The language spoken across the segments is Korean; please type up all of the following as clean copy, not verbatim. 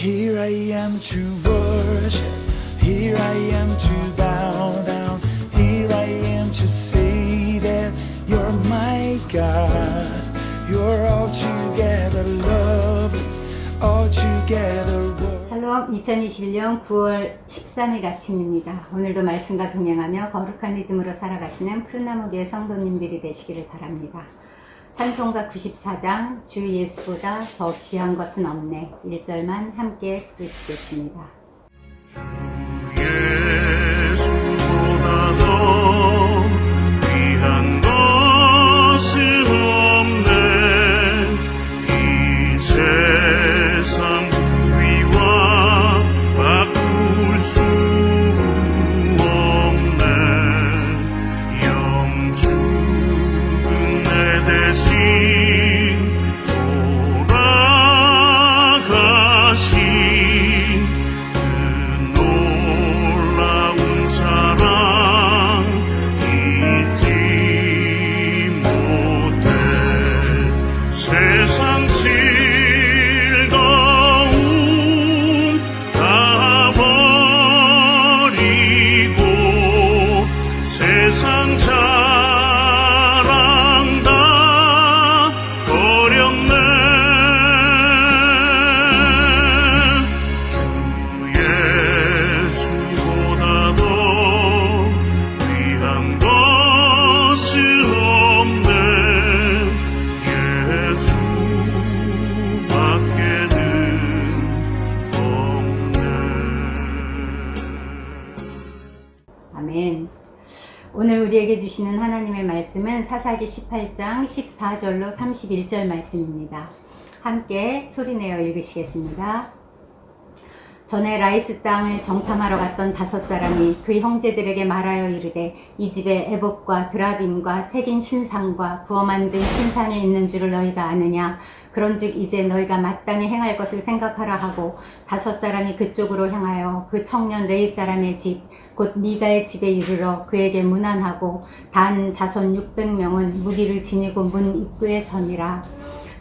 Here I am to worship, here I am to bow down, here I am to say that you're my God. You're altogether lovely, altogether worthy. 샬롬, 2021년 9월 13일 아침입니다. 오늘도 말씀과 동행하며 거룩한 리듬으로 살아가시는 푸른나무교회 성도님들이 되시기를 바랍니다. 찬송가 94장 주 예수보다 더 귀한 것은 없네 1절만 함께 부르시겠습니다. 주 예수보다 더 귀한 것은 없네 이 세상 부위와 바꿀 수 없네 영죽은 내 대신 돌아가신 그 놀라운 사랑 잊지 못해 세상 즐거움 다 버리고 세상 자랑 다 버렸네 주 예수보다 더 귀한 것은 없네 예수밖에는 없네 아멘. 오늘 우리에게 주시는 하나님의 말씀은 사사기 18장 14절로 31절 말씀입니다. 함께 소리내어 읽으시겠습니다. 전에 라이스 땅을 정탐하러 갔던 5사람이 그 형제들에게 말하여 이르되 이 집에 에봇과 드라빔과 새긴 신상과 부어 만든 신상이 있는 줄을 너희가 아느냐. 그런즉 이제 너희가 마땅히 행할 것을 생각하라 하고 5사람이 그쪽으로 향하여 그 청년 레이 사람의 집 곧 미가의 집에 이르러 그에게 문안하고 단 자손 600명은 무기를 지니고 문 입구에 서니라.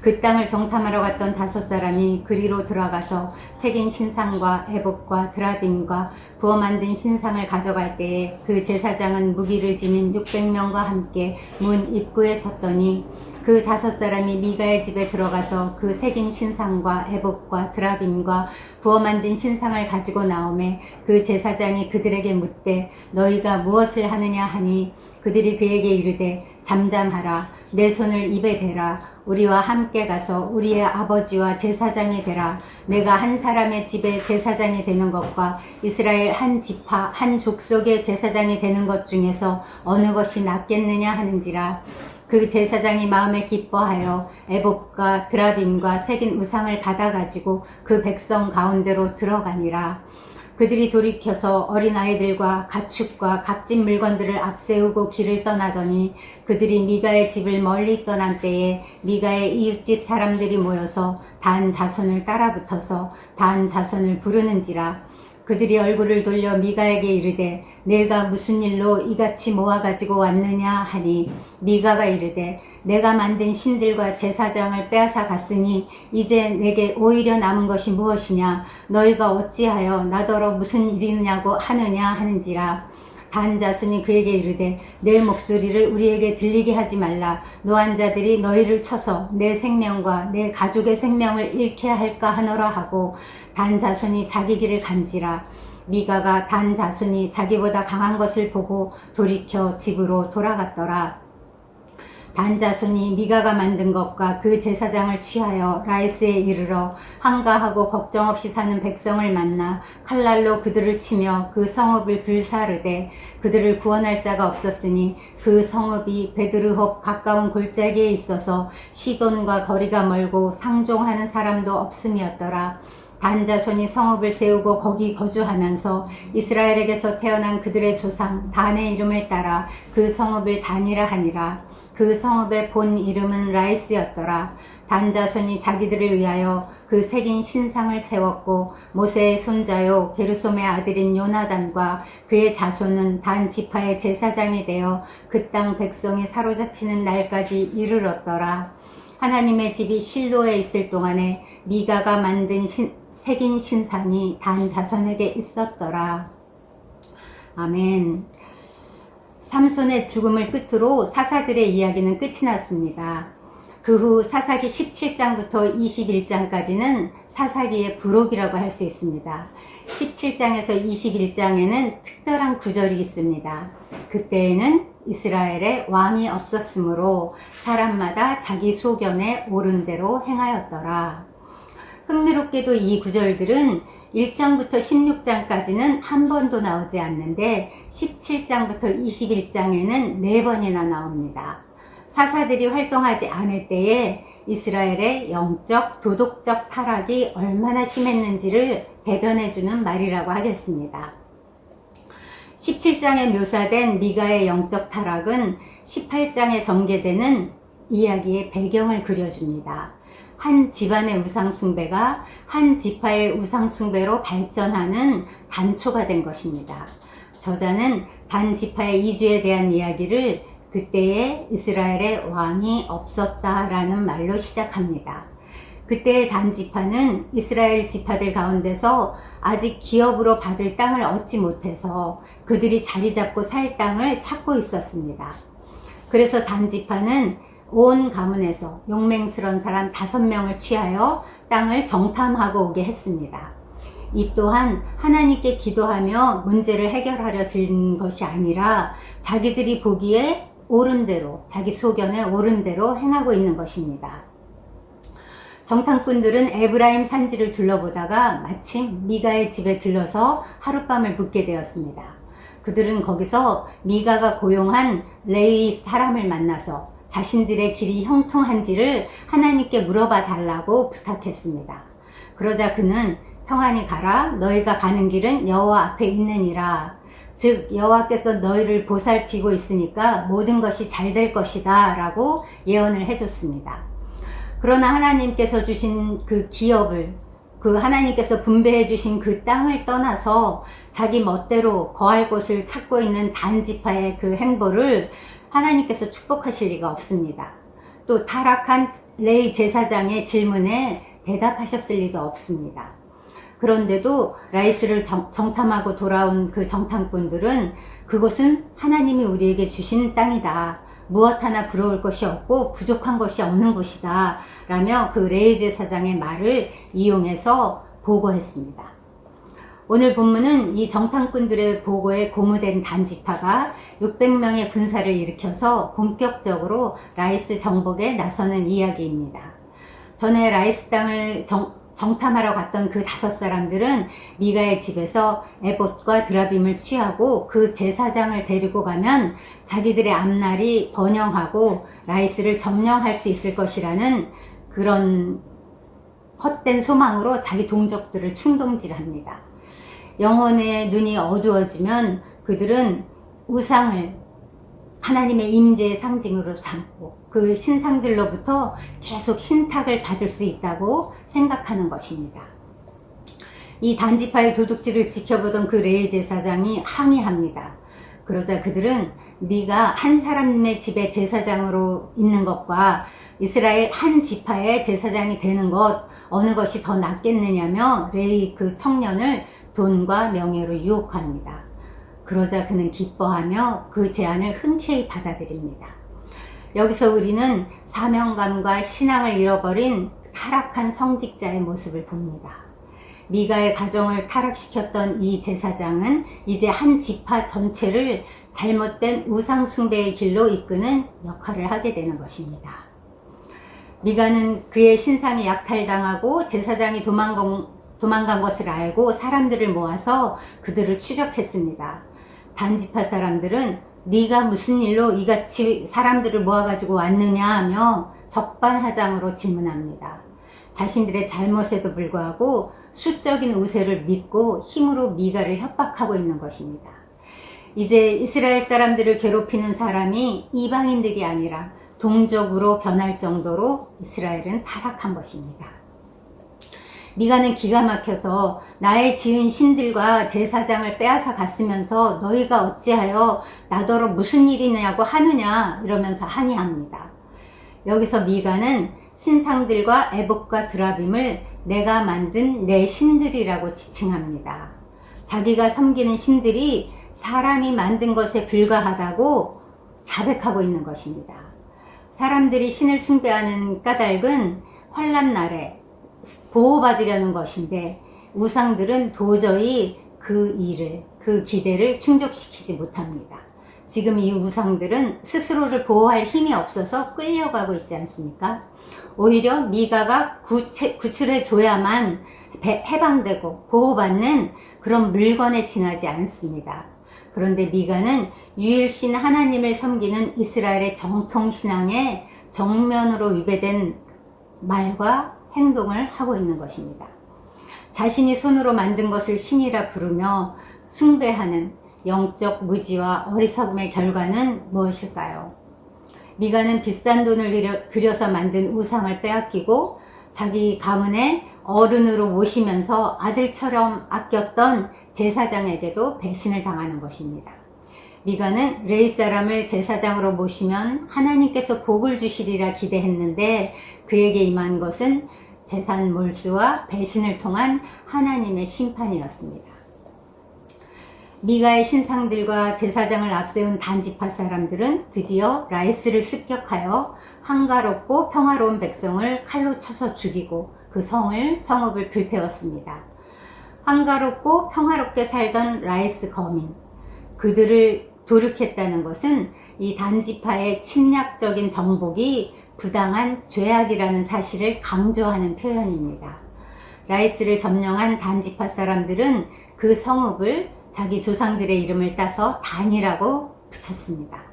그 땅을 정탐하러 갔던 5사람이 그리로 들어가서 새긴 신상과 에봇과 드라빔과 부어 만든 신상을 가져갈 때에 그 제사장은 무기를 지닌 600명과 함께 문 입구에 섰더니 그 5사람이 미가의 집에 들어가서 그 새긴 신상과 에봇과 드라빔과 부어 만든 신상을 가지고 나오매 그 제사장이 그들에게 묻되 너희가 무엇을 하느냐 하니 그들이 그에게 이르되 잠잠하라 내 손을 입에 대라 우리와 함께 가서 우리의 아버지와 제사장이 되라. 내가 한 사람의 집에 제사장이 되는 것과 이스라엘 한 지파 한 족속의 제사장이 되는 것 중에서 어느 것이 낫겠느냐 하는지라. 그 제사장이 마음에 기뻐하여 에봇과 드라빔과 새긴 우상을 받아가지고 그 백성 가운데로 들어가니라. 그들이 돌이켜서 어린아이들과 가축과 값진 물건들을 앞세우고 길을 떠나더니 그들이 미가의 집을 멀리 떠난 때에 미가의 이웃집 사람들이 모여서 단 자손을 따라붙어서 단 자손을 부르는지라. 그들이 얼굴을 돌려 미가에게 이르되 내가 무슨 일로 이같이 모아가지고 왔느냐 하니 미가가 이르되 내가 만든 신들과 제사장을 빼앗아 갔으니 이제 내게 오히려 남은 것이 무엇이냐 너희가 어찌하여 나더러 무슨 일이냐고 하느냐 하는지라. 단 자손이 그에게 이르되 내 목소리를 우리에게 들리게 하지 말라. 노한 자들이 너희를 쳐서 내 생명과 내 가족의 생명을 잃게 할까 하노라 하고 단 자손이 자기 길을 간지라. 미가가 단 자손이 자기보다 강한 것을 보고 돌이켜 집으로 돌아갔더라. 단 자손이 미가가 만든 것과 그 제사장을 취하여 라이스에 이르러 한가하고 걱정 없이 사는 백성을 만나 칼날로 그들을 치며 그 성읍을 불사르되 그들을 구원할 자가 없었으니 그 성읍이 베드르홉 가까운 골짜기에 있어서 시돈과 거리가 멀고 상종하는 사람도 없음이었더라. 단 자손이 성읍을 세우고 거기 거주하면서 이스라엘에게서 태어난 그들의 조상 단의 이름을 따라 그 성읍을 단이라 하니라. 그 성읍의 본 이름은 라이스였더라. 단 자손이 자기들을 위하여 그 새긴 신상을 세웠고 모세의 손자요 게르솜의 아들인 요나단과 그의 자손은 단 지파의 제사장이 되어 그 땅 백성이 사로잡히는 날까지 이르렀더라. 하나님의 집이 실로에 있을 동안에 미가가 만든 새긴 신상이 단 자손에게 있었더라. 아멘. 삼손의 죽음을 끝으로 사사들의 이야기는 끝이 났습니다. 그 후 사사기 17장부터 21장까지는 사사기의 부록이라고 할 수 있습니다. 17장에서 21장에는 특별한 구절이 있습니다. 그때에는 이스라엘에 왕이 없었으므로 사람마다 자기 소견에 옳은 대로 행하였더라. 흥미롭게도 이 구절들은 1장부터 16장까지는 한 번도 나오지 않는데 17장부터 21장에는 4번이나 나옵니다. 사사들이 활동하지 않을 때에 이스라엘의 영적, 도덕적 타락이 얼마나 심했는지를 대변해주는 말이라고 하겠습니다. 17장에 묘사된 미가의 영적 타락은 18장에 전개되는 이야기의 배경을 그려줍니다. 한 집안의 우상숭배가 한 지파의 우상숭배로 발전하는 단초가 된 것입니다. 저자는 단 지파의 이주에 대한 이야기를 그때에 이스라엘에 왕이 없었다라는 말로 시작합니다. 그때의 단 지파는 이스라엘 지파들 가운데서 아직 기업으로 받을 땅을 얻지 못해서 그들이 자리 잡고 살 땅을 찾고 있었습니다. 그래서 단 지파는 온 가문에서 용맹스러운 사람 5명을 취하여 땅을 정탐하고 오게 했습니다. 이 또한 하나님께 기도하며 문제를 해결하려 든 것이 아니라 자기들이 보기에 옳은 대로, 자기 소견에 옳은 대로 행하고 있는 것입니다. 정탐꾼들은 에브라임 산지를 둘러보다가 마침 미가의 집에 들러서 하룻밤을 묵게 되었습니다. 그들은 거기서 미가가 고용한 레위 사람을 만나서 자신들의 길이 형통한지를 하나님께 물어봐 달라고 부탁했습니다. 그러자 그는 평안히 가라, 너희가 가는 길은 여호와 앞에 있느니라. 즉 여호와께서 너희를 보살피고 있으니까 모든 것이 잘 될 것이다 라고 예언을 해줬습니다. 그러나 하나님께서 주신 그 기업을, 그 하나님께서 분배해 주신 그 땅을 떠나서 자기 멋대로 거할 곳을 찾고 있는 단 지파의 그 행보를 하나님께서 축복하실 리가 없습니다. 또 타락한 레위 제사장의 질문에 대답하셨을 리도 없습니다. 그런데도 라이스를 정탐하고 돌아온 그 정탐꾼들은 그곳은 하나님이 우리에게 주신 땅이다. 무엇 하나 부러울 것이 없고 부족한 것이 없는 곳이다. 라며 그 레위 제사장의 말을 이용해서 보고했습니다. 오늘 본문은 이 정탐꾼들의 보고에 고무된 단지파가 600명의 군사를 일으켜서 본격적으로 라이스 정복에 나서는 이야기입니다. 전에 라이스 땅을 정탐하러 갔던 그 5사람들은 미가의 집에서 에봇과 드라빔을 취하고 그 제사장을 데리고 가면 자기들의 앞날이 번영하고 라이스를 점령할 수 있을 것이라는 그런 헛된 소망으로 자기 동족들을 충동질합니다. 영혼의 눈이 어두워지면 그들은 우상을 하나님의 임재의 상징으로 삼고 그 신상들로부터 계속 신탁을 받을 수 있다고 생각하는 것입니다. 이 단지파의 도둑질을 지켜보던 그 레위 제사장이 항의합니다. 그러자 그들은 네가 한 사람의 집에 제사장으로 있는 것과 이스라엘 한 지파의 제사장이 되는 것 어느 것이 더 낫겠느냐며 레위 그 청년을 돈과 명예로 유혹합니다. 그러자 그는 기뻐하며 그 제안을 흔쾌히 받아들입니다. 여기서 우리는 사명감과 신앙을 잃어버린 타락한 성직자의 모습을 봅니다. 미가의 가정을 타락시켰던 이 제사장은 이제 한 지파 전체를 잘못된 우상 숭배의 길로 이끄는 역할을 하게 되는 것입니다. 미가는 그의 신상이 약탈당하고 제사장이 도망간 것을 알고 사람들을 모아서 그들을 추적했습니다. 단지파 사람들은 네가 무슨 일로 이같이 사람들을 모아가지고 왔느냐 하며 적반하장으로 질문합니다. 자신들의 잘못에도 불구하고 수적인 우세를 믿고 힘으로 미가를 협박하고 있는 것입니다. 이제 이스라엘 사람들을 괴롭히는 사람이 이방인들이 아니라 동족으로 변할 정도로 이스라엘은 타락한 것입니다. 미가는 기가 막혀서 나의 지은 신들과 제사장을 빼앗아 갔으면서 너희가 어찌하여 나더러 무슨 일이냐고 하느냐 이러면서 항의합니다. 여기서 미가는 신상들과 에봇과 드라빔을 내가 만든 내 신들이라고 지칭합니다. 자기가 섬기는 신들이 사람이 만든 것에 불과하다고 자백하고 있는 것입니다. 사람들이 신을 숭배하는 까닭은 환난 날에 보호받으려는 것인데 우상들은 도저히 그 기대를 충족시키지 못합니다. 지금 이 우상들은 스스로를 보호할 힘이 없어서 끌려가고 있지 않습니까? 오히려 미가가 구출해 줘야만 해방되고 보호받는 그런 물건에 지나지 않습니다. 그런데 미가는 유일신 하나님을 섬기는 이스라엘의 정통신앙에 정면으로 위배된 말과 행동을 하고 있는 것입니다. 자신이 손으로 만든 것을 신이라 부르며 숭배하는 영적 무지와 어리석음의 결과는 무엇일까요? 미가는 비싼 돈을 들여서 만든 우상을 빼앗기고 자기 가문에 어른으로 모시면서 아들처럼 아꼈던 제사장에게도 배신을 당하는 것입니다. 미가는 레위 사람을 제사장으로 모시면 하나님께서 복을 주시리라 기대했는데 그에게 임한 것은 재산 몰수와 배신을 통한 하나님의 심판이었습니다. 미가의 신상들과 제사장을 앞세운 단지파 사람들은 드디어 라이스를 습격하여 한가롭고 평화로운 백성을 칼로 쳐서 죽이고 그 성읍을 불태웠습니다. 한가롭고 평화롭게 살던 라이스 거민, 그들을 도륙했다는 것은 이 단지파의 침략적인 정복이 부당한 죄악이라는 사실을 강조하는 표현입니다. 라이스를 점령한 단지파 사람들은 그 성읍을 자기 조상들의 이름을 따서 단이라고 붙였습니다.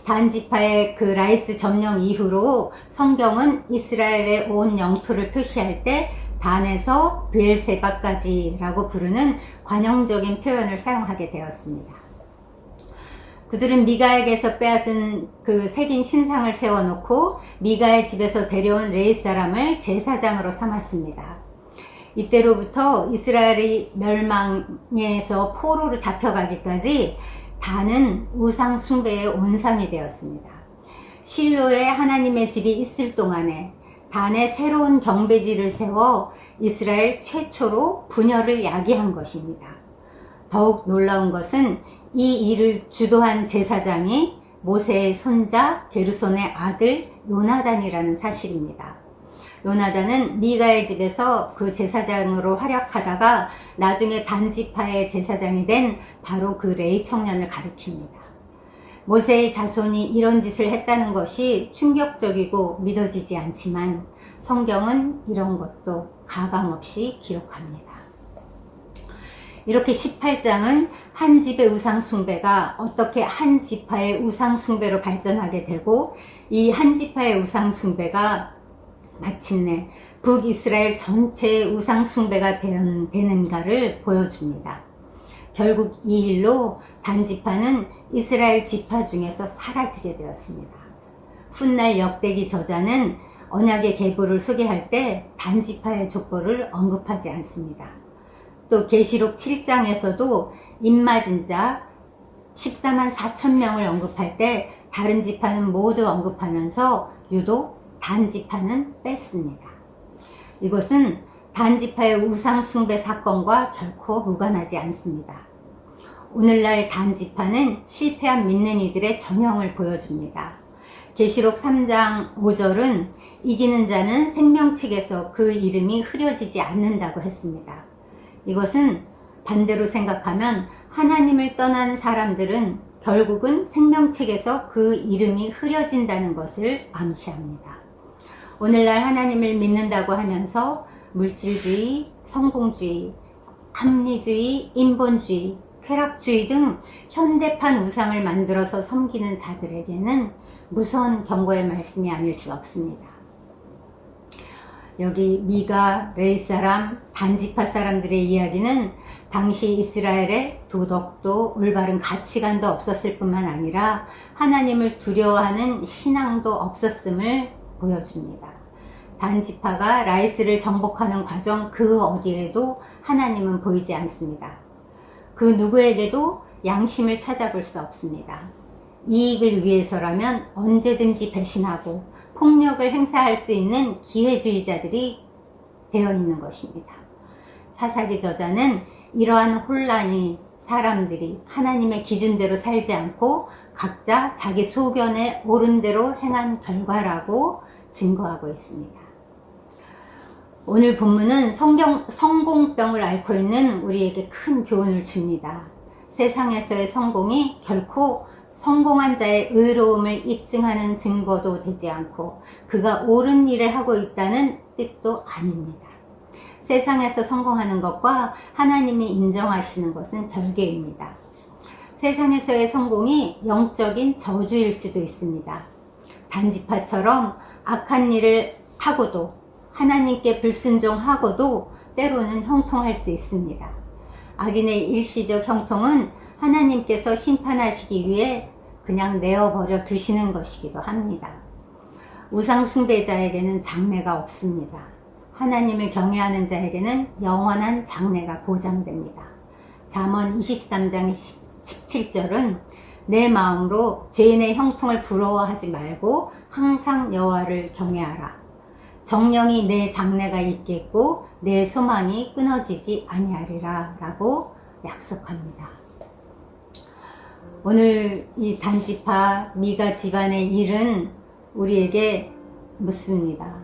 단지파의 그 라이스 점령 이후로 성경은 이스라엘의 온 영토를 표시할 때 단에서 브엘세바까지라고 부르는 관용적인 표현을 사용하게 되었습니다. 그들은 미가에게서 빼앗은 그 새긴 신상을 세워놓고 미가의 집에서 데려온 레위 사람을 제사장으로 삼았습니다. 이때로부터 이스라엘이 멸망에서 포로로 잡혀가기까지 단은 우상 숭배의 온상이 되었습니다. 실로에 하나님의 집이 있을 동안에 단에 새로운 경배지를 세워 이스라엘 최초로 분열을 야기한 것입니다. 더욱 놀라운 것은 이 일을 주도한 제사장이 모세의 손자 게르손의 아들 요나단이라는 사실입니다. 요나단은 미가의 집에서 그 제사장으로 활약하다가 나중에 단지파의 제사장이 된 바로 그 레위 청년을 가리킵니다. 모세의 자손이 이런 짓을 했다는 것이 충격적이고 믿어지지 않지만 성경은 이런 것도 가감없이 기록합니다. 이렇게 18장은 한 집의 우상 숭배가 어떻게 한 지파의 우상 숭배로 발전하게 되고 이 한 지파의 우상 숭배가 마침내 북이스라엘 전체의 우상 숭배가 되는가를 보여줍니다. 결국 이 일로 단지파는 이스라엘 지파 중에서 사라지게 되었습니다. 훗날 역대기 저자는 언약의 계보를 소개할 때 단지파의 족보를 언급하지 않습니다. 또 계시록 7장에서도 입맞은 자 14만 4천 명을 언급할 때 다른 지파는 모두 언급하면서 유독 단지파는 뺐습니다. 이것은 단지파의 우상 숭배 사건과 결코 무관하지 않습니다. 오늘날 단지파는 실패한 믿는 이들의 전형을 보여줍니다. 계시록 3장 5절은 이기는 자는 생명책에서 그 이름이 흐려지지 않는다고 했습니다. 이것은 반대로 생각하면 하나님을 떠난 사람들은 결국은 생명책에서 그 이름이 흐려진다는 것을 암시합니다. 오늘날 하나님을 믿는다고 하면서 물질주의, 성공주의, 합리주의, 인본주의, 쾌락주의 등 현대판 우상을 만들어서 섬기는 자들에게는 무서운 경고의 말씀이 아닐 수 없습니다. 여기 미가, 레위 사람, 단지파 사람들의 이야기는 당시 이스라엘의 도덕도 올바른 가치관도 없었을 뿐만 아니라 하나님을 두려워하는 신앙도 없었음을 보여줍니다. 단지파가 라이스를 정복하는 과정 그 어디에도 하나님은 보이지 않습니다. 그 누구에게도 양심을 찾아볼 수 없습니다. 이익을 위해서라면 언제든지 배신하고 폭력을 행사할 수 있는 기회주의자들이 되어 있는 것입니다. 사사기 저자는 이러한 혼란이 사람들이 하나님의 기준대로 살지 않고 각자 자기 소견에 옳은 대로 행한 결과라고 증거하고 있습니다. 오늘 본문은 성공병을 앓고 있는 우리에게 큰 교훈을 줍니다. 세상에서의 성공이 결코 성공한 자의 의로움을 입증하는 증거도 되지 않고 그가 옳은 일을 하고 있다는 뜻도 아닙니다. 세상에서 성공하는 것과 하나님이 인정하시는 것은 별개입니다. 세상에서의 성공이 영적인 저주일 수도 있습니다. 단지파처럼 악한 일을 하고도 하나님께 불순종하고도 때로는 형통할 수 있습니다. 악인의 일시적 형통은 하나님께서 심판하시기 위해 그냥 내어버려 두시는 것이기도 합니다. 우상 숭배자에게는 장래가 없습니다. 하나님을 경외하는 자에게는 영원한 장래가 보장됩니다. 잠언 23장 17절은 내 마음으로 죄인의 형통을 부러워하지 말고 항상 여호와를 경외하라. 정령이 내 장래가 있겠고 내 소망이 끊어지지 아니하리라 라고 약속합니다. 오늘 이 단지파 미가 집안의 일은 우리에게 묻습니다.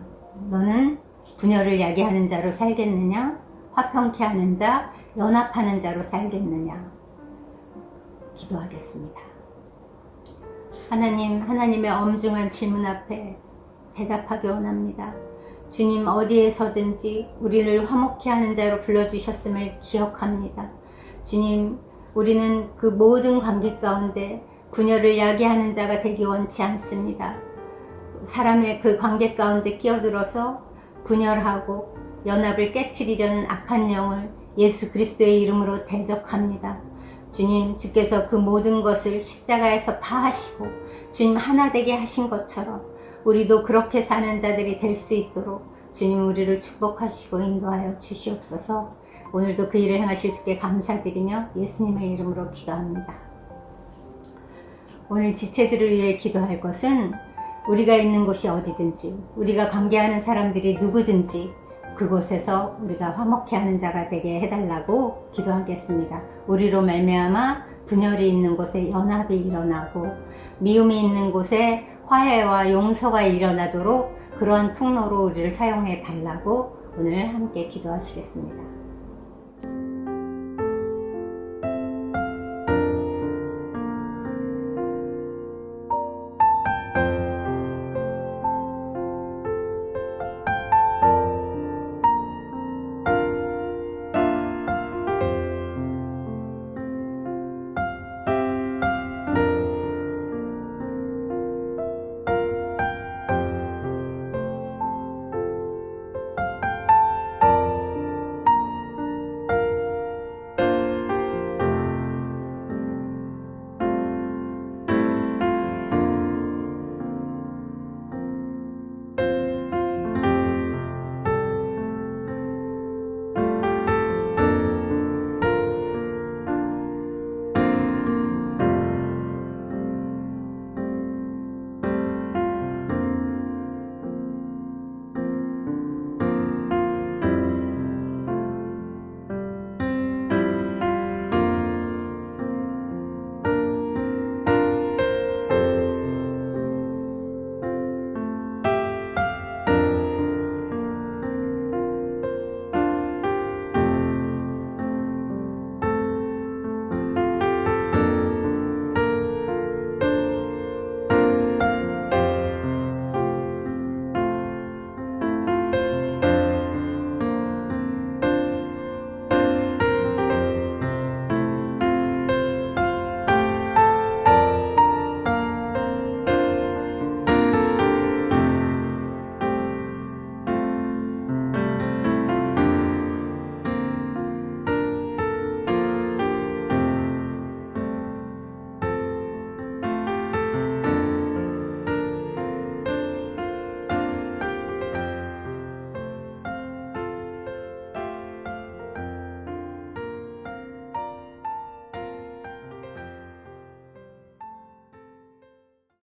너는 분열을 야기하는 자로 살겠느냐? 화평케 하는 자, 연합하는 자로 살겠느냐? 기도하겠습니다. 하나님, 하나님의 엄중한 질문 앞에 대답하기 원합니다. 주님, 어디에서든지 우리를 화목케 하는 자로 불러주셨음을 기억합니다. 주님, 우리는 그 모든 관계 가운데 분열을 야기하는 자가 되기 원치 않습니다. 사람의 그 관계 가운데 끼어들어서 분열하고 연합을 깨트리려는 악한 영을 예수 그리스도의 이름으로 대적합니다. 주님, 주께서 그 모든 것을 십자가에서 파하시고 주님 하나 되게 하신 것처럼 우리도 그렇게 사는 자들이 될 수 있도록 주님 우리를 축복하시고 인도하여 주시옵소서. 오늘도 그 일을 행하실 주께 감사드리며 예수님의 이름으로 기도합니다. 오늘 지체들을 위해 기도할 것은 우리가 있는 곳이 어디든지 우리가 관계하는 사람들이 누구든지 그곳에서 우리가 화목케 하는 자가 되게 해달라고 기도하겠습니다. 우리로 말미암아 분열이 있는 곳에 연합이 일어나고 미움이 있는 곳에 화해와 용서가 일어나도록 그러한 통로로 우리를 사용해 달라고 오늘 함께 기도하시겠습니다.